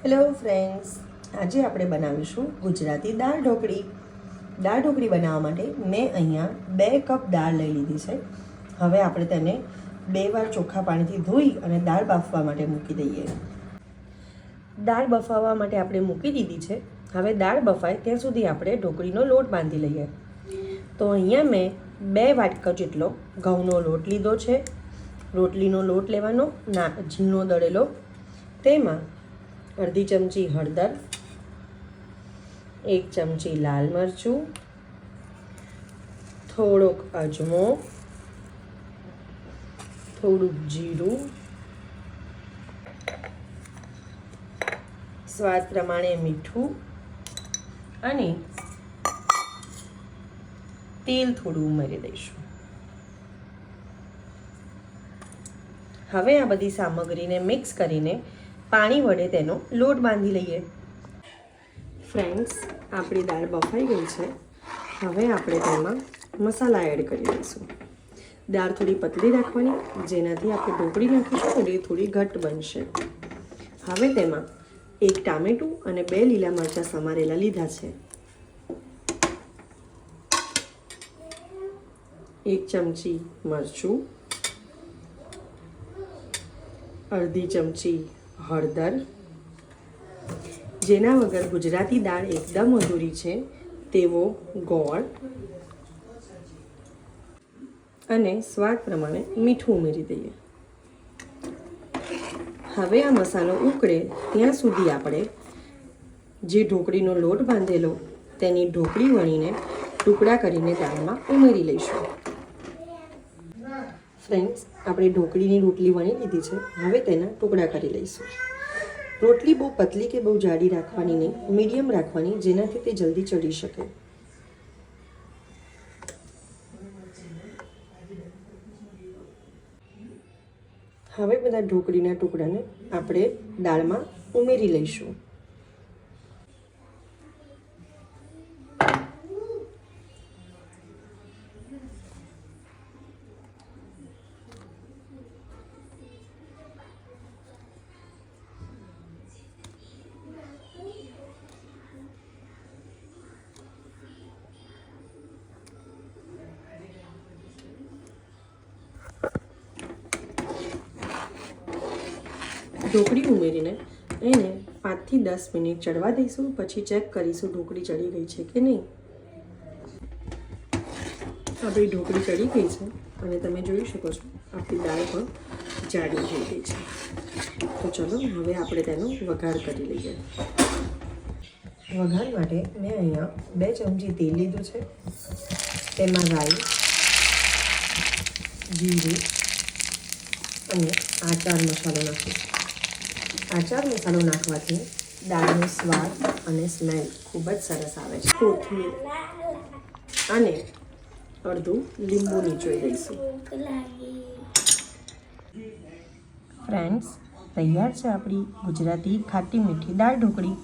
Hello friends, આજે આપણે બનાવીશું ગુજરાતી દાળ ઢોકળી. દાળ ઢોકળી બનાવવા માટે મેં અહીંયા 2 કપ દાળ લઈ લીધી છે. હવે આપણે તેને 2 વાર ચોખ્ખા પાણીથી ધોઈ અને દાળ બાફવા માટે મૂકી દઈએ. દાળ બફાવવા માટે આપણે મૂકી દીધી છે. હવે દાળ બફાય ત્યાં સુધી આપણે ઢોકળીનો લોટ બાંધી લઈએ. તો અહીંયા મેં 2 વાટકા જેટલો ઘઉંનો લોટ લીધો છે. રોટલીનો લોટ લેવાનો, ઝીણો દળેલો. તેમાં અડધી ચમચી હળદર, 1 ચમચી લાલ મરચું, થોડોક અજમો, થોડુંક જીરું, સ્વાદ પ્રમાણે મીઠું અને તેલ થોડું ઉમેરી દઈશું. હવે આ બધી સામગ્રીને મિક્સ કરીને પાણી વડે તેનો લોટ બાંધી લઈએ. ફ્રેન્ડ્સ, આપણી દાળ બફાઈ ગઈ છે. હવે આપણે તેમાં મસાલા એડ કરી દઈશું. દાળ થોડી પતલી રાખવાની, જેનાથી આપણે ઢોકળી નાખીશું એટલે થોડી ઘટ્ટ બનશે. હવે તેમાં 1 ટામેટું અને 2 લીલા મરચાં સમારેલા લીધા છે. 1 ચમચી મરચું, અડધી ચમચી હળદર. જેના વગર ગુજરાતી દાળ એકદમ અધૂરી છે તેવો ગોળ અને સ્વાદ પ્રમાણે મીઠું ઉમેરી દઈએ. હવે આ મસાલો ઉકળે ત્યાં સુધી આપણે જે ઢોકળીનો લોટ બાંધેલો તેની ઢોકળી વણીને ટુકડા કરીને દાળમાં ઉમેરી લઈશું. ફ્રેન્ડ્સ, આપણે ઢોકળીની રોટલી વણી લીધી છે. હવે તેના ટુકડા કરી લઈશું. રોટલી બહુ પતલી કે બહુ જાડી રાખવાની નહીં, મીડિયમ રાખવાની, જેનાથી તે જલ્દી ચડી શકે. હવે બધા ઢોકળીના ટુકડાને આપણે દાળમાં ઉમેરી લઈશું. ઢોકળી ઉમેરીને એને 5 થી 10 મિનિટ ચડવા દઈશું. પછી ચેક કરીશું ઢોકળી ચડી ગઈ છે કે નહીં. આપણી ઢોકળી ચડી ગઈ છે અને તમે જોઈ શકો છો આપણી દાળ પણ જાડી થઈ ગઈ છે. તો ચલો હવે આપણે તેનો વઘાર કરી લઈએ. વઘાર માટે મેં અહીંયા 2 ચમચી તેલ લીધું છે. તેમાં રાઈ, જીરું અને આચાર મસાલો નાખીશું. આચાર મસાલો નાખવાથી દાળનો સ્વાદ અને સ્મેલ ખૂબ જ સરસ આવે છે. કોથમીર અને અડધું લીંબુ નીચોઈ દઈશું. ફ્રેન્ડ્સ, તૈયાર છે આપણી ગુજરાતી ખાટી મીઠી દાળ ઢોકળી.